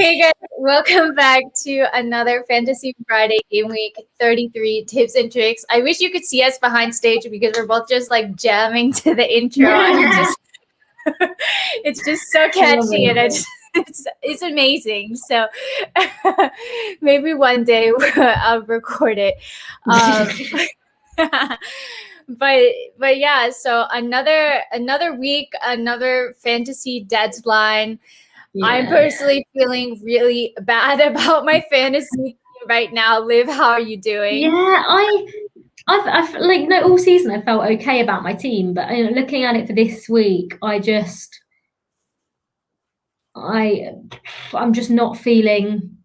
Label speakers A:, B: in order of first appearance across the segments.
A: Hey guys, welcome back to another Fantasy Friday Game Week 33 tips and tricks. I wish you could see us behind stage because we're both just like jamming to the intro. It's just so catchy and it's amazing. So maybe one day I'll record it. But yeah, so another week, another fantasy deadline. Yeah. I'm personally feeling really bad about my fantasy right now. Liv, how are you doing?
B: Yeah, I've like all season I felt okay about my team, but looking at it for this week, I'm just not feeling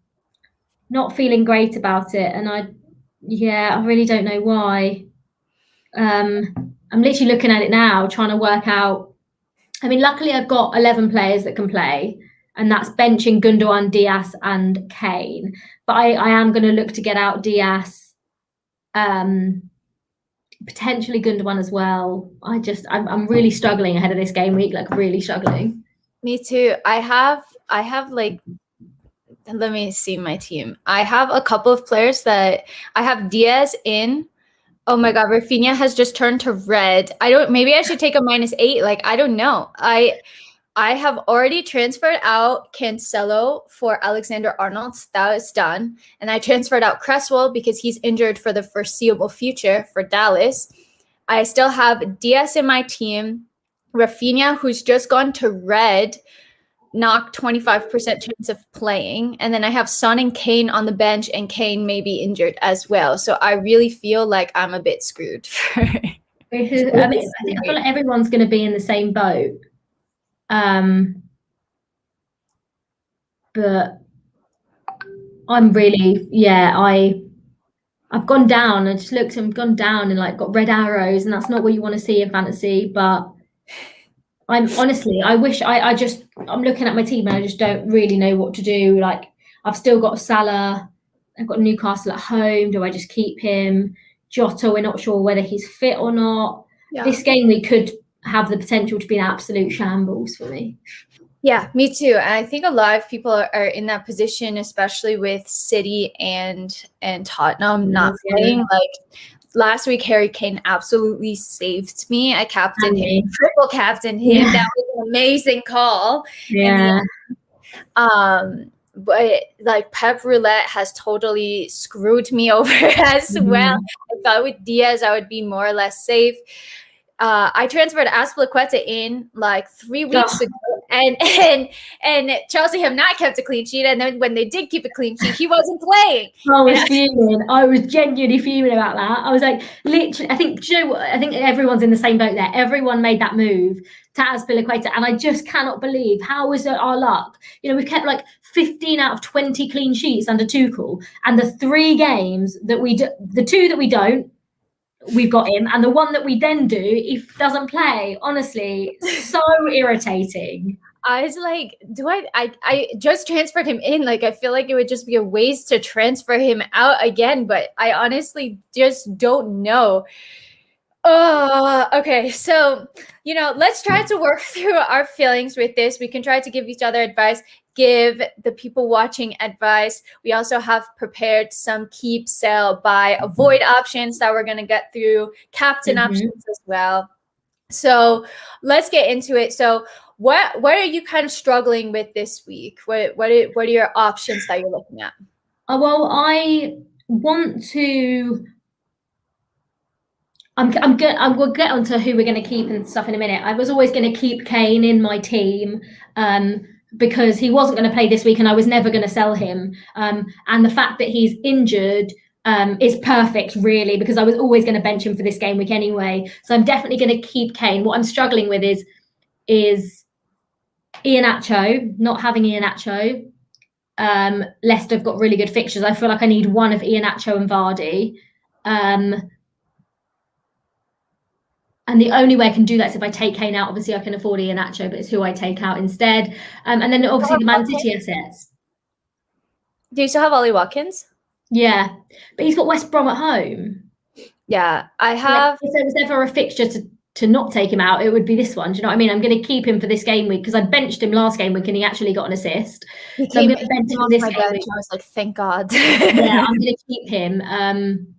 B: great about it, and I really don't know why. I'm literally looking at it now, trying to work out. I mean, luckily I've got 11 players that can play, and that's benching Gundogan, Diaz, and Kane. But I am going to look to get out Diaz, potentially Gundogan as well. I'm really struggling ahead of this game week, like really struggling.
A: Me too. I have like, let me see my team. I have a couple of players that I have Diaz in. Oh my God, Rafinha has just turned to red. Maybe I should take a -8. Like, I don't know. I have already transferred out Cancelo for Alexander-Arnold. That is done. And I transferred out Cresswell because he's injured for the foreseeable future for Dallas. I still have Diaz in my team. Rafinha, who's just gone to red, knocked 25% chance of playing. And then I have Son and Kane on the bench, and Kane may be injured as well. So I really feel like I'm a bit screwed.
B: I feel like everyone's going to be in the same boat. But I'm really, I've gone down. I just looked and gone down and like got red arrows, and that's not what you want to see in fantasy. But I'm honestly, I'm looking at my team and I just don't really know what to do. Like, I've still got Salah, I've got Newcastle at home. Do I just keep him? Jota, we're not sure whether he's fit or not. Yeah. This game we could have the potential to be an absolute shambles for me.
A: Yeah, me too. And I think a lot of people are in that position, especially with City and Tottenham not playing. Like, last week, Harry Kane absolutely saved me. I captained him, triple captained him. Yeah. That was an amazing call.
B: Yeah.
A: But like Pep Roulette has totally screwed me over as well. I thought with Diaz I would be more or less safe. I transferred Azpilicueta in like 3 weeks ago, and Chelsea have not kept a clean sheet. And then when they did keep a clean sheet, he wasn't playing.
B: I was fuming. I was genuinely fuming about that. I was like, literally, I think everyone's in the same boat there. Everyone made that move to Azpilicueta, and I just cannot believe how is it our luck. We've kept like 15 out of 20 clean sheets under Tuchel, and the 3 games that the 2 that we don't, we've got him, and the one that we then do, if doesn't play, honestly, so irritating.
A: I was like, I just transferred him in. Like, I feel like it would just be a waste to transfer him out again, but I honestly just don't know. Okay. So, let's try to work through our feelings with this. We can try to give each other advice, give the people watching advice. We also have prepared some keep, sell, buy, avoid options that we're going to get through, captain options as well. So let's get into it. So what are you kind of struggling with this week? What are your options that you're looking at?
B: Well, I want to. We'll get onto who we're going to keep and stuff in a minute. I was always going to keep Kane in my team because he wasn't going to play this week, and I was never going to sell him. And the fact that he's injured is perfect, really, because I was always going to bench him for this game week anyway. So I'm definitely going to keep Kane. What I'm struggling with is Iheanacho, not having Iheanacho. Leicester have got really good fixtures. I feel like I need one of Iheanacho and Vardy. And the only way I can do that is if I take Kane out. Obviously, I can afford Iheanacho, but it's who I take out instead. And then obviously the Man City assets.
A: Do you still have Ollie Watkins?
B: Yeah, but he's got West Brom at home.
A: Yeah, I have.
B: If there was ever a fixture not take him out, it would be this one. Do you know what I mean? I'm going to keep him for this game week because I benched him last game week and he actually got an assist. So I'm going to bench him this game week.
A: I was like, thank God.
B: Yeah, I'm going to keep him. I'm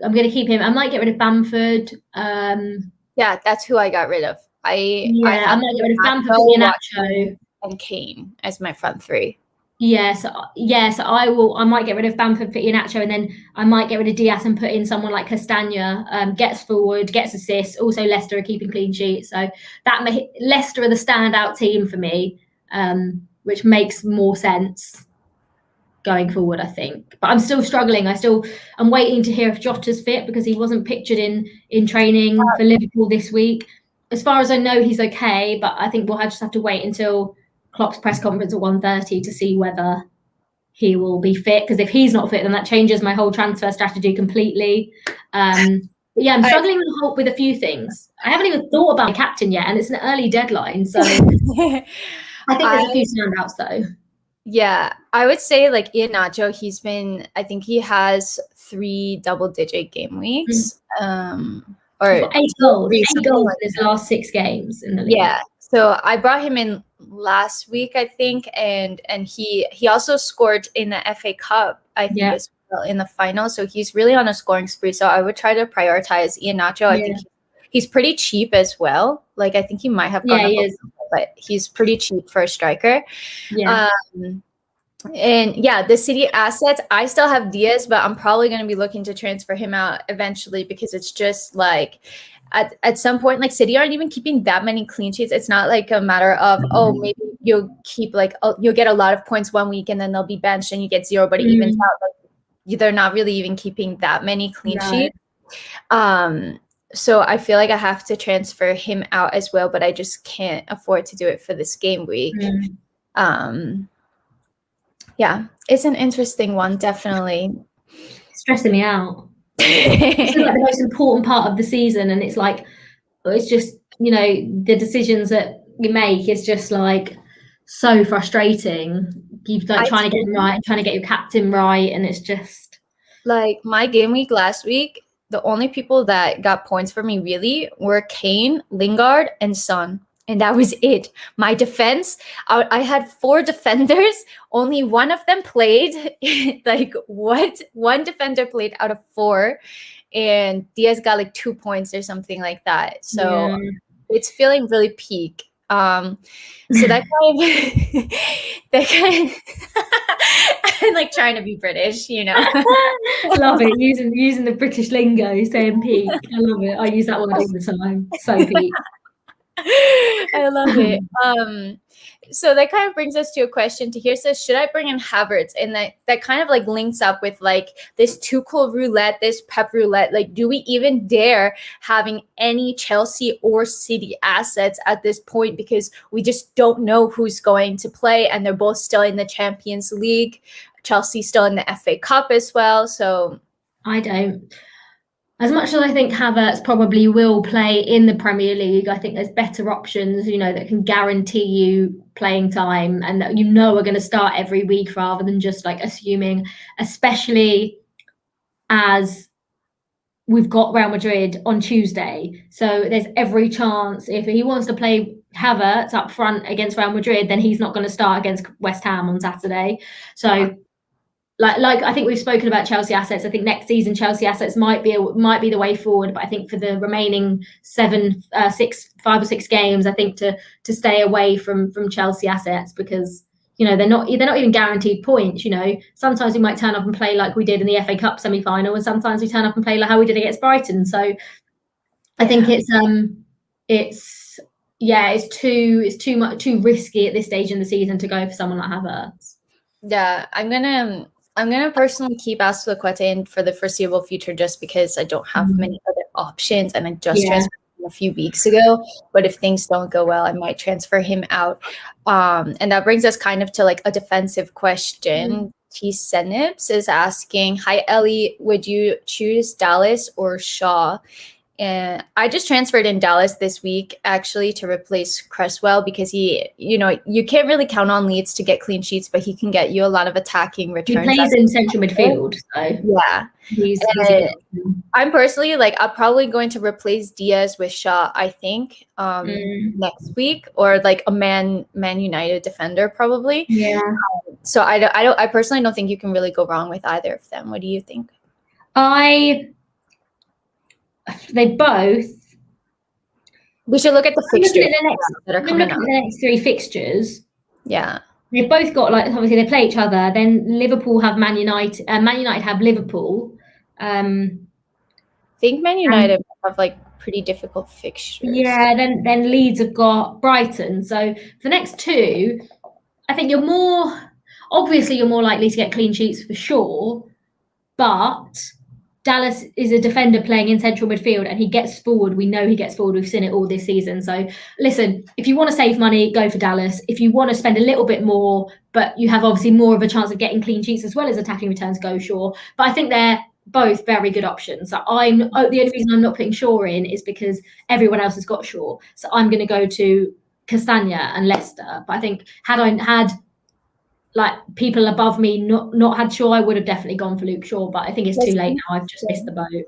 B: going to keep him. I might get rid of Bamford.
A: Yeah, that's who I got rid of. I
B: might get rid of Bamford, Iheanacho,
A: and Kane as my front three.
B: Yes, I will. I might get rid of Bamford for Iheanacho, and then I might get rid of Diaz and put in someone like Castagna. Gets forward, gets assists. Also, Leicester are keeping clean sheets, so Leicester are the standout team for me, which makes more sense going forward, I think. But I'm still struggling. I'm waiting to hear if Jota's fit because he wasn't pictured in training for Liverpool this week. As far as I know, he's okay, but I think we'll just have to wait until Klopp's press conference at 1:30 to see whether he will be fit, because if he's not fit, then that changes my whole transfer strategy completely. But yeah, I'm struggling with a few things. I haven't even thought about my captain yet, and it's an early deadline, so I think there's a few standouts though.
A: Yeah, I would say like Iheanacho, I think he has 3 double-digit game weeks. Or
B: 8 goals in his last 6 games in the league.
A: Yeah. So I brought him in last week, I think, and he also scored in the FA Cup, I think, as well, in the final. So he's really on a scoring spree. So I would try to prioritize Iheanacho. I think he's pretty cheap as well. Like I think he might have gone up, but he's pretty cheap for a striker.
B: Yeah.
A: And yeah, the City assets, I still have Diaz, but I'm probably going to be looking to transfer him out eventually, because it's just like at some point, like City aren't even keeping that many clean sheets. It's not like a matter of, maybe you'll keep you'll get a lot of points one week and then they'll be benched and you get 0, but it evens out. Like, they're not really even keeping that many clean sheets. So I feel like I have to transfer him out as well, but I just can't afford to do it for this game week. Yeah, it's an interesting one, definitely.
B: Stressing me out. It's like the most important part of the season, and it's like, it's just, the decisions that you make is just like so frustrating. You've like trying to get them right, trying to get your captain right, and it's just
A: like my game week last week, the only people that got points for me really were Kane, Lingard, and Son. And that was it. My defense, I had 4 defenders. Only one of them played. Like what? One defender played out of 4. And Diaz got like 2 points or something like that. So it's feeling really peak. So that kind of I'm like trying to be British,
B: Love it. Using the British lingo, saying peak. I love it. I use that word all the time. So peak.
A: I love it. So that kind of brings us to a question to here. Says, should I bring in Havertz? And that kind of like links up with like this Tuchel roulette, this Pep roulette. Like, do we even dare having any Chelsea or City assets at this point? Because we just don't know who's going to play, and they're both still in the Champions League. Chelsea still in the FA Cup as well. So
B: I don't. As much as I think Havertz probably will play in the Premier League, I think there's better options, that can guarantee you playing time and that are going to start every week, rather than just like assuming, especially as we've got Real Madrid on Tuesday. So there's every chance if he wants to play Havertz up front against Real Madrid, then he's not going to start against West Ham on Saturday. So like I think we've spoken about Chelsea assets. I think next season Chelsea assets might be the way forward. But I think for the remaining 5 or 6 games, I think to stay away from Chelsea assets, because they're not even guaranteed points. Sometimes we might turn up and play like we did in the FA Cup semi-final, and sometimes we turn up and play like how we did against Brighton. So I think it's too risky at this stage in the season to go for someone like Havertz.
A: Yeah, I'm gonna personally keep Azpilicueta in for the foreseeable future, just because I don't have many other options, and I just transferred him a few weeks ago. But if things don't go well, I might transfer him out. And that brings us kind of to like a defensive question. T. Senibs is asking, "Hi Ellie, would you choose Dallas or Shaw And I just transferred in Dallas this week, actually, to replace Cresswell because he, you can't really count on Leeds to get clean sheets, but he can get you a lot of attacking returns.
B: He plays in central midfield, so
A: yeah.
B: He's a good option.
A: I'm personally I'm probably going to replace Diaz with Shaw, I think, next week, or like a Man United defender probably.
B: Yeah.
A: So I personally don't think you can really go wrong with either of them. What do you think?
B: They both.
A: We should look at the fixtures
B: that are coming up. The next 3 fixtures.
A: Yeah.
B: They've both got obviously they play each other. Then Liverpool have Man United. Man United have Liverpool.
A: I think Man United have pretty difficult fixtures.
B: Yeah. Then Leeds have got Brighton. So for the next 2, I think you're more likely to get clean sheets for sure. But Dallas is a defender playing in central midfield, and he gets forward. We know he gets forward. We've seen it all this season. So listen, if you want to save money, go for Dallas. If you want to spend a little bit more, but you have obviously more of a chance of getting clean sheets as well as attacking returns, go Shaw. But I think they're both very good options. So the only reason I'm not putting Shaw in is because everyone else has got Shaw. So I'm going to go to Castagna and Leicester. But I think had I had people above me not had Shaw, I would have definitely gone for Luke Shaw, but I think it's too late now. I've just missed the boat.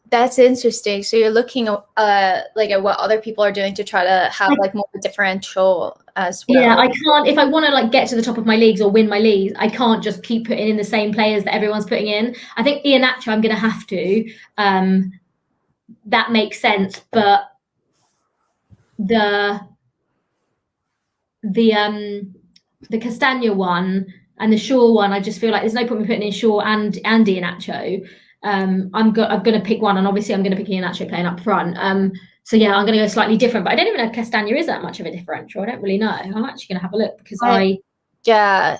A: That's interesting. So you're looking at what other people are doing to try to have more of a differential as well.
B: Yeah, I can't, if I want to get to the top of my leagues or win my leagues, I can't just keep putting in the same players that everyone's putting in. I think Iheanacho I'm going to have to. That makes sense, but the Castagna one and the Shaw one, I just feel like there's no point in putting in Shaw and Iheanacho. I'm going to pick one, and obviously I'm going to pick Iheanacho playing up front. So yeah, I'm going to go slightly different, but I don't even know if Castagna is that much of a differential. I don't really know. I'm actually going to have a look because I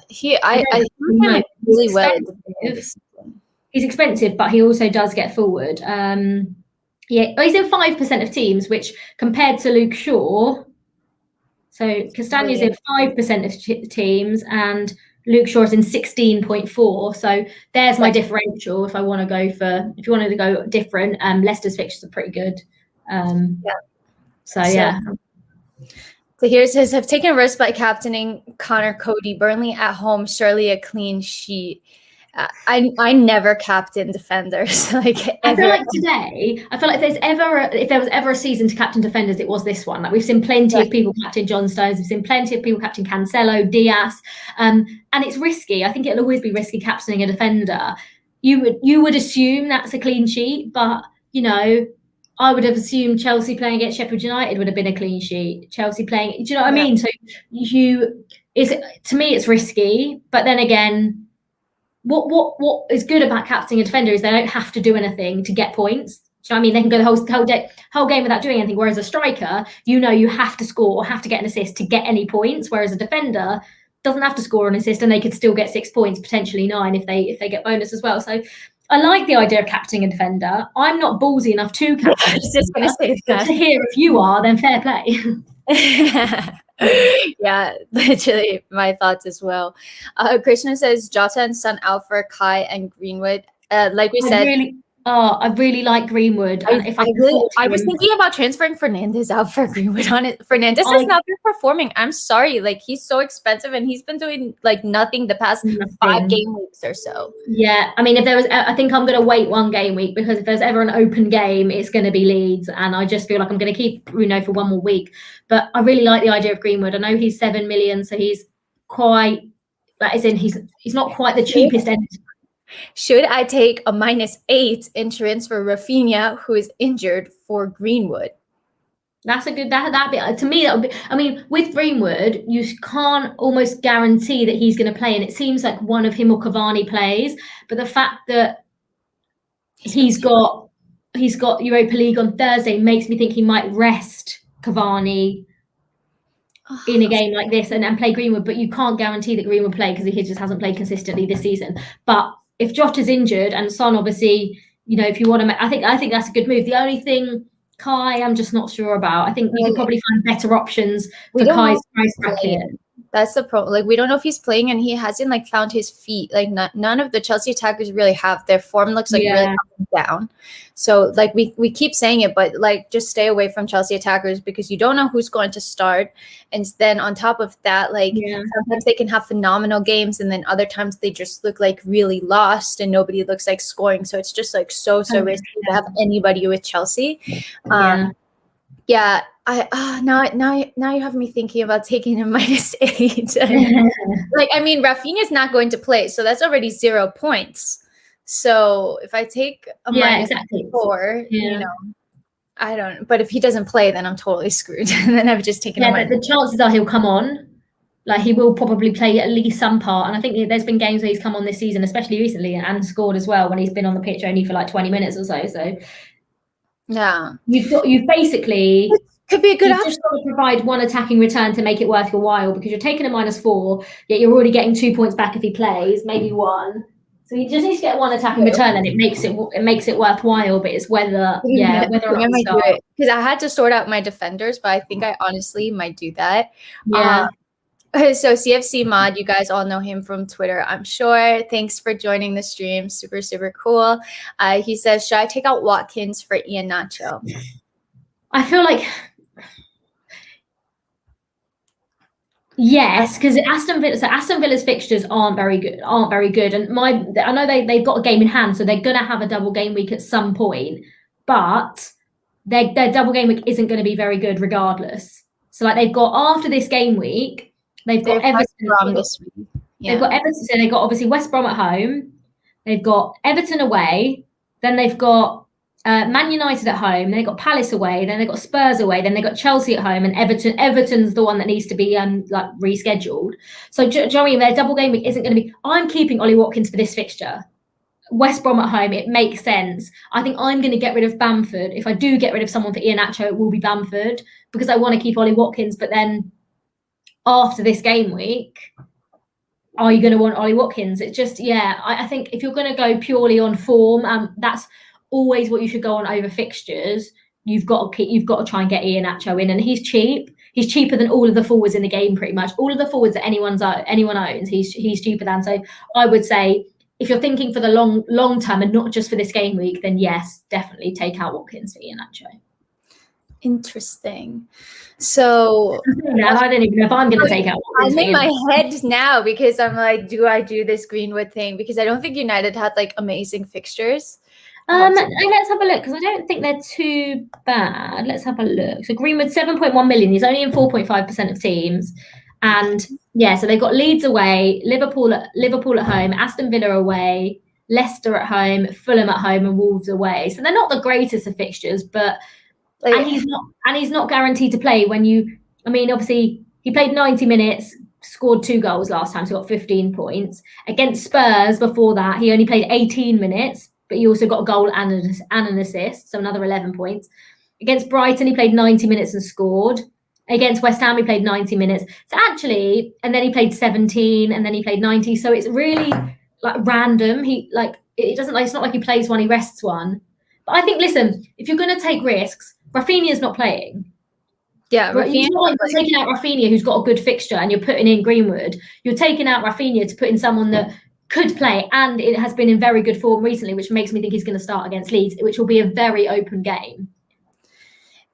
B: think really well. He's expensive, but he also does get forward. He's in 5% of teams, which compared to Luke Shaw. So Castagna's in 5% of teams, and Luke Shaw's in 16.4. So there's my differential. If you want to go different, Leicester's fixtures are pretty good. So
A: here it says, I've taken a risk by captaining Connor Cody. Burnley at home, surely a clean sheet. I never captain defenders. I feel like
B: today, if there was ever a season to captain defenders, it was this one. We've seen plenty of people captain John Stones. We've seen plenty of people captain Cancelo, Diaz, and it's risky. I think it'll always be risky captaining a defender. You would assume that's a clean sheet, but I would have assumed Chelsea playing against Sheffield United would have been a clean sheet. Chelsea playing, do you know what I mean? So to me, it's risky, but then again. What is good about captaining a defender is they don't have to do anything to get points. Do you know what I mean? They can go the whole game without doing anything. Whereas a striker, you have to score or have to get an assist to get any points. Whereas a defender doesn't have to score an assist, and they could still get 6 points, potentially 9 if they get bonus as well. So I like the idea of captaining a defender. I'm not ballsy enough to captain. I was just going to say that. To hear if you are, then fair play.
A: Yeah, literally my thoughts as well. Krishna says Jota and Son out for Kai and Greenwood. Like we said,
B: I really like Greenwood.
A: I was thinking about transferring Fernandes out for Greenwood on it. Fernandes has not been performing. I'm sorry, he's so expensive, and he's been doing nothing the past 5 game weeks or so.
B: Yeah, I mean, I think I'm going to wait 1 game week, because if there's ever an open game, it's going to be Leeds, and I just feel like I'm going to keep Bruno for 1 more week. But I really like the idea of Greenwood. I know he's 7 million, so he's quite. He's not quite the cheapest end.
A: Should I take a -8 in transfer Rafinha, who is injured, for Greenwood?
B: That's a good that bit. To me, that would be. I mean, with Greenwood, you can't almost guarantee that he's going to play, and it seems like one of him or Cavani plays. But the fact that he's got Europa League on Thursday makes me think he might rest Cavani in a game like this and play Greenwood. But you can't guarantee that Greenwood play, because he just hasn't played consistently this season. But if Jota's injured and Son, obviously, if you want to, I think that's a good move. The only thing, Kai, I'm just not sure about. I think we could probably find better options for Kai's price bracket.
A: That's the problem. Like, we don't know if he's playing, and he hasn't like found his feet. Like, none of the Chelsea attackers really have. Their form looks like really up and down. So like we keep saying it, but like just stay away from Chelsea attackers because you don't know who's going to start. And then on top of that, like sometimes they can have phenomenal games, and then other times they just look like really lost, and nobody looks like scoring. So it's just like so risky to have anybody with Chelsea. Yeah, now you have me thinking about taking a -8. Like, I mean, Rafinha's not going to play, so that's already 0 points. So if I take a -4, you know, I don't. But if he doesn't play, then I'm totally screwed. And then I've just taken.
B: But the chances are he'll come on. Like, he will probably play at least some part. And I think there's been games where he's come on this season, especially recently, and scored as well when he's been on the pitch only for like 20 minutes or so. So
A: yeah,
B: you've basically
A: could be a good option.
B: Just got to provide one attacking return to make it worth your while, because you're taking a -4, yet you're already getting 2 points back if he plays, maybe 1. So he just needs to get one attacking return, and it makes it worthwhile. But it's whether or not
A: do it, because I had to sort out my defenders, but I think I honestly might do that. So CFC Mod, you guys all know him from Twitter, I'm sure. Thanks for joining the stream. Super cool. He says, should I take out Watkins for Iheanacho?
B: I feel like yes, because Aston Villa's fixtures aren't very good, and I know they've got a game in hand, so they're gonna have a double game week at some point, but their double game week isn't going to be very good regardless. So like, they've got after this game week. They've got Everton this week. They've got Everton. So they've got obviously West Brom at home. They've got Everton away. Then they've got Man United at home. Then they've got Palace away. Then they've got Spurs away. Then they've got Chelsea at home. And Everton's the one that needs to be like rescheduled. So do you know what I mean? Their double game week isn't going to be. I'm keeping Ollie Watkins for this fixture. West Brom at home, it makes sense. I think I'm going to get rid of Bamford. If I do get rid of someone for Iheanacho, it will be Bamford, because I want to keep Ollie Watkins. But then after this game week, are you going to want Ollie Watkins? It's just, I think if you're going to go purely on form, that's always what you should go on over fixtures. You've got to try and get Iheanacho in, and he's cheap. He's cheaper than all of the forwards in the game, pretty much. All of the forwards that anyone owns, he's cheaper than. So I would say, if you're thinking for the long term and not just for this game week, then yes, definitely take out Watkins for Iheanacho.
A: Interesting. So
B: I don't even know if I'm going to take out Watkins.
A: I'm in my head now because I'm like, do I do this Greenwood thing? Because I don't think United had like amazing fixtures.
B: Let's have a look, because I don't think they're too bad. Let's have a look. So Greenwood, 7.1 million. He's only in 4.5% of teams. And so they've got Leeds away, Liverpool at home, Aston Villa away, Leicester at home, Fulham at home, and Wolves away. So they're not the greatest of fixtures, but and he's not guaranteed to play obviously he played 90 minutes, scored 2 goals last time, so got 15 points. Against Spurs before that, he only played 18 minutes, but he also got a goal and an assist, so another 11 points. Against Brighton, he played 90 minutes and scored. Against West Ham, he played 90 minutes. So actually, and then he played 17, and then he played 90. So it's really like random. It's not like he plays one, he rests one. But I think, listen, if you're going to take risks, Rafinha's not playing.
A: Yeah,
B: Rafinha. You're taking out Rafinha, who's got a good fixture, and you're putting in Greenwood. You're taking out Rafinha to put in someone that could play, and it has been in very good form recently, which makes me think he's going to start against Leeds, which will be a very open game.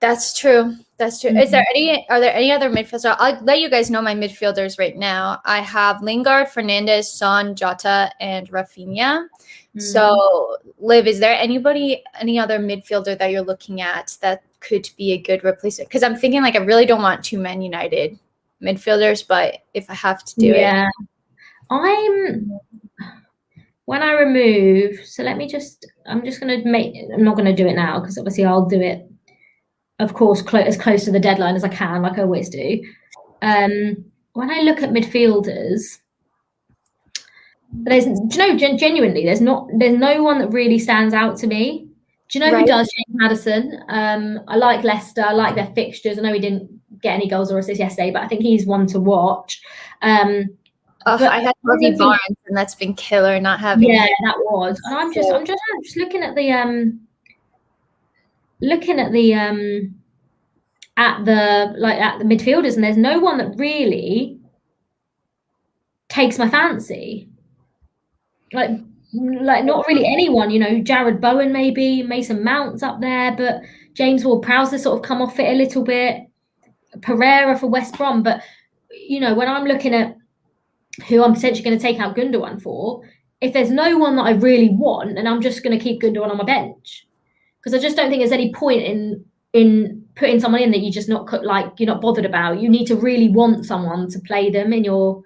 A: That's true. Mm-hmm. Are there any other midfielders? I'll let you guys know my midfielders right now. I have Lingard, Fernandes, Son, Jota, and Rafinha. Mm-hmm. So, Liv, is there any other midfielder that you're looking at that could be a good replacement? Because I'm thinking like I really don't want 2 Man United midfielders, but if I have to do it,
B: when I remove. So I'm not going to do it now, because obviously I'll do it, of course, as close to the deadline as I can, like I always do. When I look at midfielders, genuinely, there's no one that really stands out to me. Do you know who does? James Madison. I like Leicester. I like their fixtures. I know he didn't get any goals or assists yesterday, but I think he's one to watch. I
A: had Harvey Barnes, and that's been killer not having.
B: Yeah, that was. And I'm just looking at the at the midfielders, and there's no one that really takes my fancy. Like not really anyone, you know, Jared Bowen maybe, Mason Mount's up there, but James Ward-Prowse sort of come off it a little bit. Pereira for West Brom, but you know, when I'm looking at who I'm potentially going to take out Gundogan for, if there's no one that I really want, and I'm just going to keep Gundogan on my bench, because I just don't think there's any point in putting someone in that you just not you're not bothered about. You need to really want someone to play them in your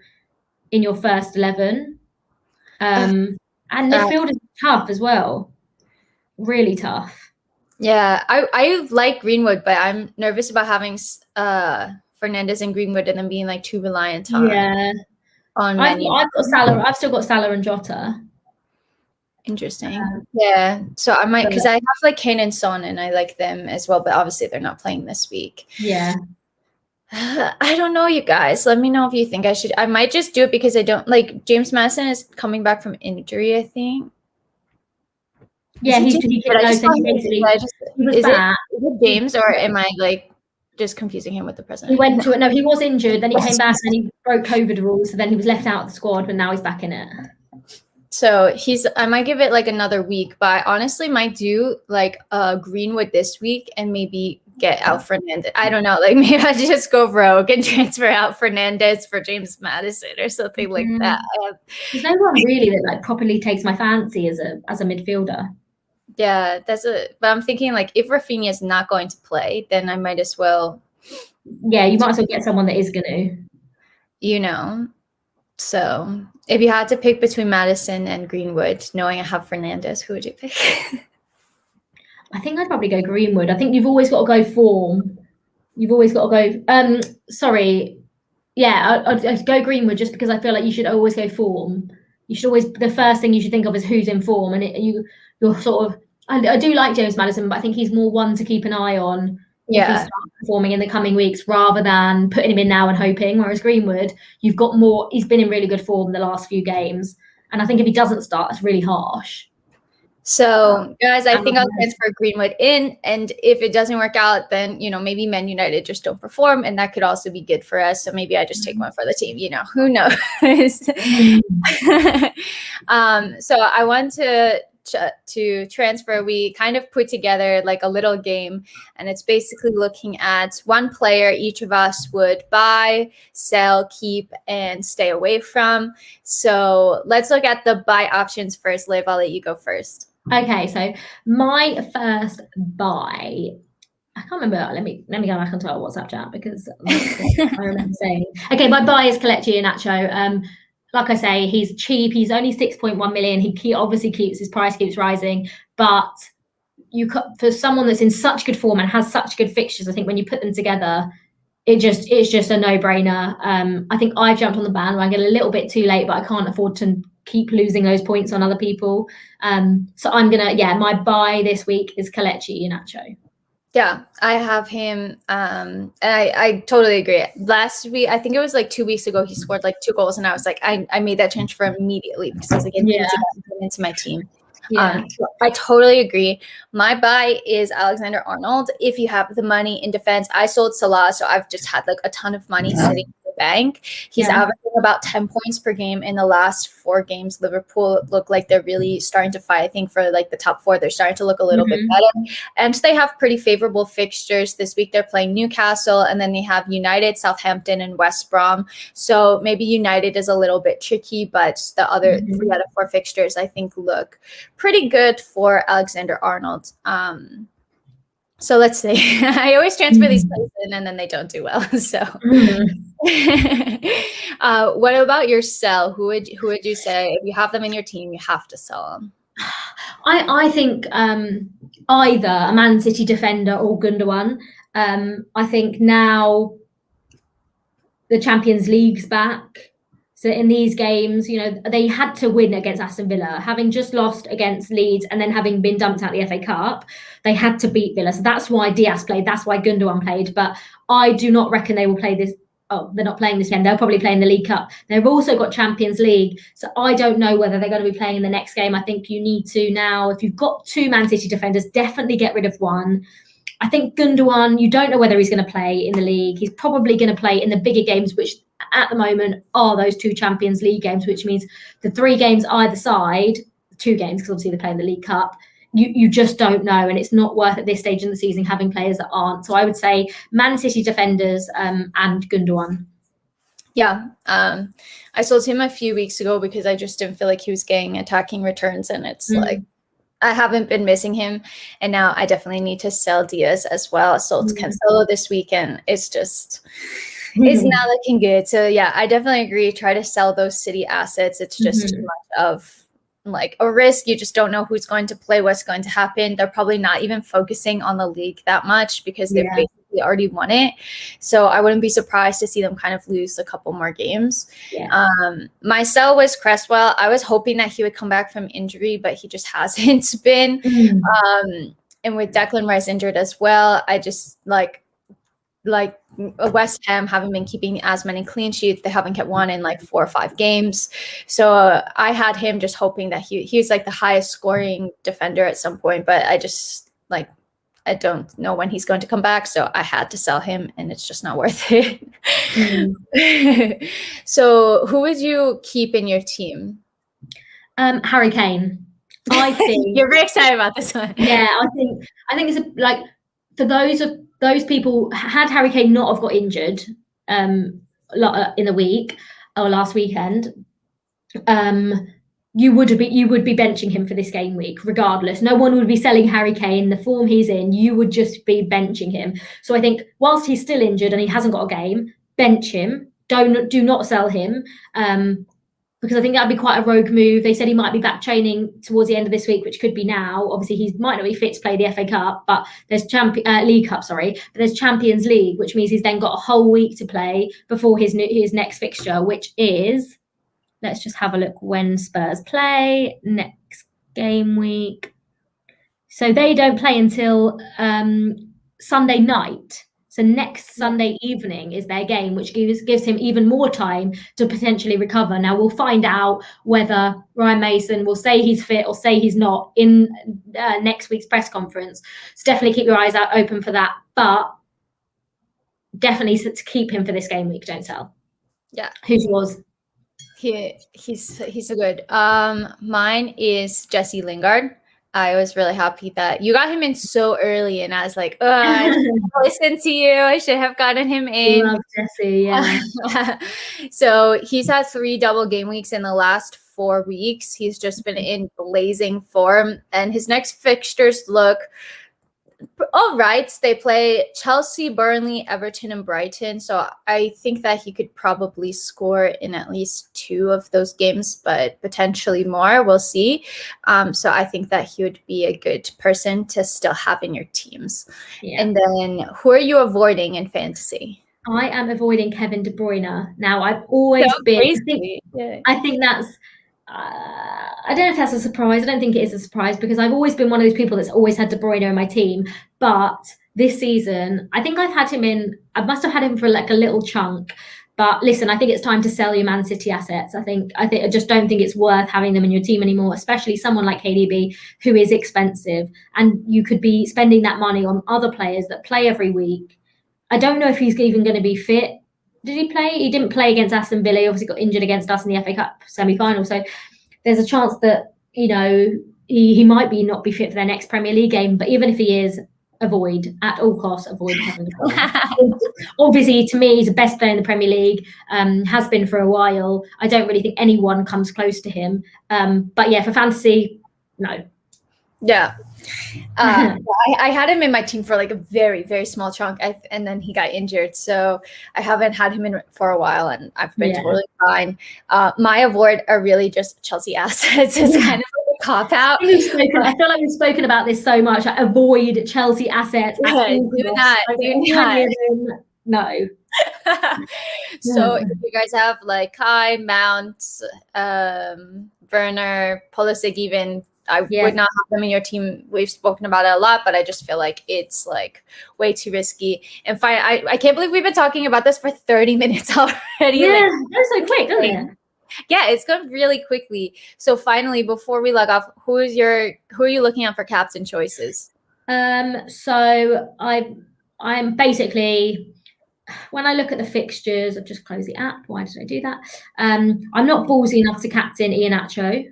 B: first 11. And midfield is tough as well, really tough.
A: Yeah, I like Greenwood, but I'm nervous about having Fernandes and Greenwood and then being like too reliant on
B: I've got Salah. I've still got Salah and Jota.
A: Interesting. Yeah, so I might, because I have like Kane and Son and I like them as well, but obviously they're not playing this week.
B: Yeah.
A: I don't know, you guys. Let me know if you think I should. I might just do it because I don't like James Madison is coming back from injury, I think.
B: Yeah, he was back.
A: Is it James, or am I like just confusing him with the president?
B: He went to it. No, he was injured. Then he came back and he broke COVID rules. So then he was left out of the squad, but now he's back in it.
A: So I might give it like another week, but I honestly might do like Greenwood this week and maybe get out Fernandes. I don't know, like maybe I just go rogue and transfer out Fernandes for James Madison or something like that.
B: There's no one really that like properly takes my fancy as a midfielder.
A: Yeah, but I'm thinking like if Rafinha is not going to play, then I might as well.
B: Yeah, you might as well get someone that is going to.
A: You know, so if you had to pick between Madison and Greenwood, knowing I have Fernandes, who would you pick?
B: I think I'd probably go Greenwood. I think you've always got to go form. You've always got to go. Sorry. Yeah, I'd go Greenwood just because I feel like you should always go form. You should always, the first thing you should think of is who's in form. And you're sort of, I do like James Madison, but I think he's more one to keep an eye on if he starts performing in the coming weeks rather than putting him in now and hoping. Whereas Greenwood, you've got more, he's been in really good form the last few games. And I think if he doesn't start, it's really harsh.
A: So, guys, I think I'll transfer Greenwood in. And if it doesn't work out, then, you know, maybe Man United just don't perform. And that could also be good for us. So maybe I just take one for the team, you know, who knows? So I want to transfer. We kind of put together like a little game, and it's basically looking at one player each of us would buy, sell, keep, and stay away from. So let's look at the buy options first. Liv, I'll let you go first.
B: Okay, so my first buy, I can't remember. Let me go back onto our WhatsApp chat because I remember saying. Okay, my buy is Kelechi Iheanacho. Like I say, he's cheap. He's only 6.1 million. He obviously his price keeps rising, but for someone that's in such good form and has such good fixtures, I think when you put them together, it's just a no-brainer. I think I've jumped on the bandwagon a little bit too late, but I can't afford to keep losing those points on other people. So I'm gonna, my buy this week is Kelechi Iheanacho.
A: Yeah, I have him. And I totally agree. Last week, I think it was like 2 weeks ago, he scored like 2 goals, and I was like, I made that transfer immediately because I was like, into my team. Yeah. I totally agree. My buy is Alexander-Arnold. If you have the money in defense, I sold Salah, so I've just had like a ton of money sitting in the bank. He's averaging about 10 points per game in the last 4 games. Liverpool look like they're really starting to fight. I think for like the top 4, they're starting to look a little bit better. And they have pretty favorable fixtures this week. They're playing Newcastle, and then they have United, Southampton, and West Brom. So maybe United is a little bit tricky, but the other 3 out of 4 fixtures I think look pretty good for Alexander-Arnold. So let's see. I always transfer these players in and then they don't do well. So what about your sell? Who would you say if you have them in your team, you have to sell them?
B: I think either a Man City defender or Gundogan. I think now the Champions League's back. So in these games, you know, they had to win against Aston Villa, having just lost against Leeds and then having been dumped out the FA Cup. They had to beat Villa. So that's why Diaz played. That's why Gundogan played. But I do not reckon they will play this. Oh, they're not playing this game. They'll probably play in the League Cup. They've also got Champions League. So I don't know whether they're going to be playing in the next game. I think you need to now, if you've got 2 Man City defenders, definitely get rid of one. I think Gundogan, you don't know whether he's going to play in the league. He's probably going to play in the bigger games, which at the moment are those 2 Champions League games, which means the 3 games either side, 2 games, because obviously they're playing the League Cup, you just don't know, and it's not worth at this stage in the season having players that aren't. So I would say Man City defenders and Gundogan.
A: Yeah, I sold him a few weeks ago because I just didn't feel like he was getting attacking returns, and it's like I haven't been missing him, and now I definitely need to sell Diaz as well. I sold Cancelo this weekend. It's just it's not looking good. So yeah, I definitely agree. Try to sell those City assets. It's just too much of like a risk. You just don't know who's going to play, what's going to happen. They're probably not even focusing on the league that much because they've basically already won it. So I wouldn't be surprised to see them kind of lose a couple more games. My sell was Cresswell. I was hoping that he would come back from injury, but he just hasn't been. And with Declan Rice injured as well, I just like West Ham haven't been keeping as many clean sheets. They haven't kept one in like 4 or 5 games. So I had him just hoping that he's like the highest scoring defender at some point, but I just like, I don't know when he's going to come back. So I had to sell him, and it's just not worth it. So who would you keep in your team?
B: Harry Kane. I think
A: you're very excited about this one.
B: Yeah, I think it's like for those people, had Harry Kane not have got injured in the week or last weekend, you would be benching him for this game week regardless. No one would be selling Harry Kane. The form he's in, you would just be benching him. So I think whilst he's still injured and he hasn't got a game, bench him. Do not sell him. Because I think that'd be quite a rogue move. They said he might be back training towards the end of this week, which could be now. Obviously, he might not be fit to play the FA Cup, but there's League Cup, but there's Champions League, which means he's then got a whole week to play before his next fixture, which is, let's just have a look when Spurs play next game week. So they don't play until Sunday night. So next Sunday evening is their game, which gives him even more time to potentially recover. Now, we'll find out whether Ryan Mason will say he's fit or say he's not in next week's press conference. So definitely keep your eyes out open for that. But definitely to keep him for this game week, don't sell.
A: Yeah.
B: Who's yours?
A: He's so good. Mine is Jesse Lingard. I was really happy that you got him in so early, and I was like, oh, I should listen to you. I should have gotten him in.
B: Love Jesse, yeah.
A: So he's had 3 double game weeks in the last 4 weeks. He's just been in blazing form, and his next fixtures look all right. They play Chelsea, Burnley, Everton, and Brighton. So I think that he could probably score in at least 2 of those games, but potentially more. We'll see. So I think that he would be a good person to still have in your teams. Yeah. And then who are you avoiding in fantasy?
B: I am avoiding Kevin De Bruyne. Now, I've always been. I think that's. I don't know if that's a surprise. I don't think it is a surprise because I've always been one of those people that's always had De Bruyne in my team. But this season, I think I've had him in. I must have had him for like a little chunk. But listen, I think it's time to sell your Man City assets. I just don't think it's worth having them in your team anymore, especially someone like KDB who is expensive, and you could be spending that money on other players that play every week. I don't know if he's even going to be fit. Did he play? He didn't play against Aston Villa. He obviously got injured against us in the FA Cup semi-final. So there's a chance that, he might not be fit for their next Premier League game. But even if he is, avoid at all costs. Avoid having him. Obviously, to me, he's the best player in the Premier League. Has been for a while. I don't really think anyone comes close to him. But yeah, for fantasy, no.
A: Yeah. I had him in my team for like a very, very small chunk, and then he got injured. So I haven't had him in for a while, and I've been totally fine. My avoid are really just Chelsea assets. It's kind of like a cop-out.
B: I feel like we've spoken about this so much. I avoid Chelsea assets.
A: Do not.
B: No.
A: So if you guys have like Kai, Mount, Werner, Pulisic even, I would not have them in your team. We've spoken about it a lot, but I just feel like it's like way too risky. And I can't believe we've been talking about this for 30 minutes already.
B: Yeah, that's so quick, doesn't it?
A: Yeah, it's gone really quickly. So finally, before we log off, who are you looking at for captain choices?
B: So I'm basically when I look at the fixtures, I've just closed the app. Why did I do that? I'm not ballsy enough to captain Iheanacho.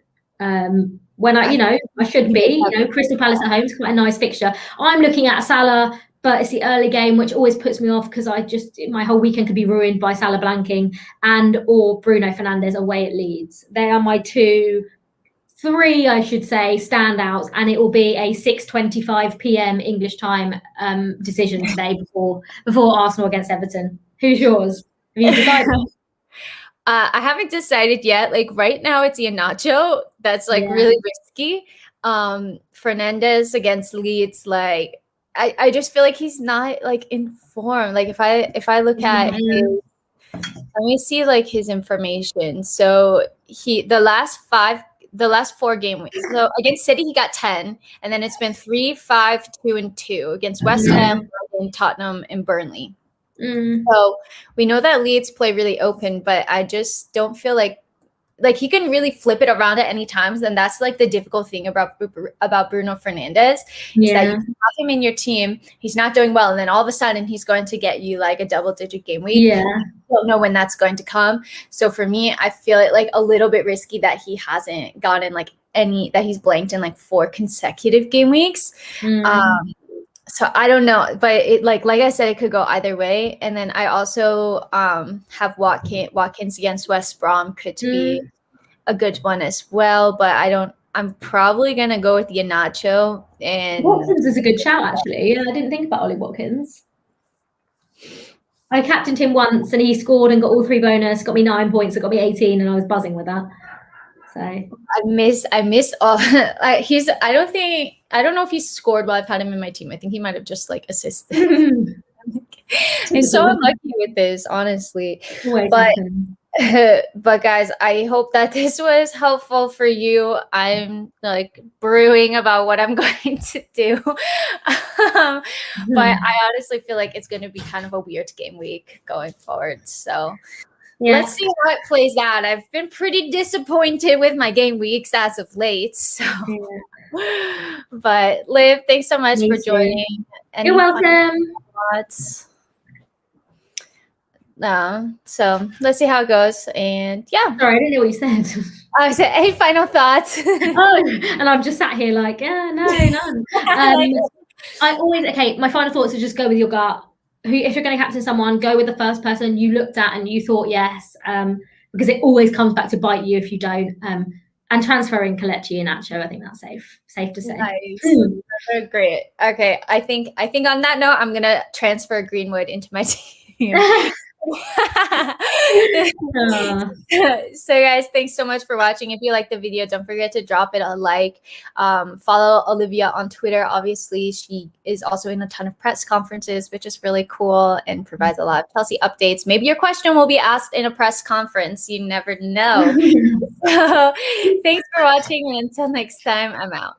B: When I should be. Crystal Palace at home is quite a nice fixture. I'm looking at Salah, but it's the early game, which always puts me off because my whole weekend could be ruined by Salah blanking or Bruno Fernandes away at Leeds. They are my three, I should say, standouts, and it will be a 6:25 p.m. English time decision today before Arsenal against Everton. Who's yours? Have you decided?
A: I haven't decided yet. Like right now, it's Iheanacho. That's really risky. Fernandes against Leeds, like I just feel like he's not like in form. Like if I look at his, let me see like his information. So the last 4 game weeks. So against City, he got 10, and then it's been 3, 5, 2, and 2 against West Ham, Tottenham, and Burnley. So we know that Leeds play really open, but I just don't feel like he can really flip it around at any times. And that's like the difficult thing about Bruno Fernandes is that you have him in your team, he's not doing well, and then all of a sudden he's going to get you like a double-digit game week.
B: Yeah.
A: You don't know when that's going to come. So for me, I feel it like a little bit risky that he hasn't gotten like that he's blanked in like 4 consecutive game weeks. So I don't know, but it like I said, it could go either way. And then I also have Watkins against West Brom could be a good one as well. But I'm probably gonna go with Iheanacho. And
B: Watkins is a good shout, actually. I didn't think about Ollie Watkins. I captained him once, and he scored and got all 3 bonus, got me 9 points, it got me 18, and I was buzzing with that. So
A: I miss all. I don't know if he's scored while I've had him in my team. I think he might have just like assisted. I'm so unlucky with this, honestly. But guys, I hope that this was helpful for you. I'm like brewing about what I'm going to do. But I honestly feel like it's going to be kind of a weird game week going forward. So let's see how it plays out. I've been pretty disappointed with my game weeks as of late. So, but Liv, thanks so much for joining.
B: You're welcome.
A: So let's see how it goes. And
B: sorry, I didn't know what you said.
A: I said, any final thoughts?
B: And I've just sat here like, no, none. My final thoughts are just go with your gut. If you're going to captain someone, go with the first person you looked at and you thought yes, because it always comes back to bite you if you don't. And transferring Kelechi and Iheanacho, I think that's safe to say.
A: Nice. Great. Okay, I think on that note, I'm gonna transfer Greenwood into my team. So guys, thanks so much for watching. If you like the video, don't forget to drop it a like. Follow Olivia on Twitter. Obviously, she is also in a ton of press conferences, which is really cool and provides a lot of Chelsea updates. Maybe your question will be asked in a press conference. You never know. So thanks for watching, and until next time, I'm out.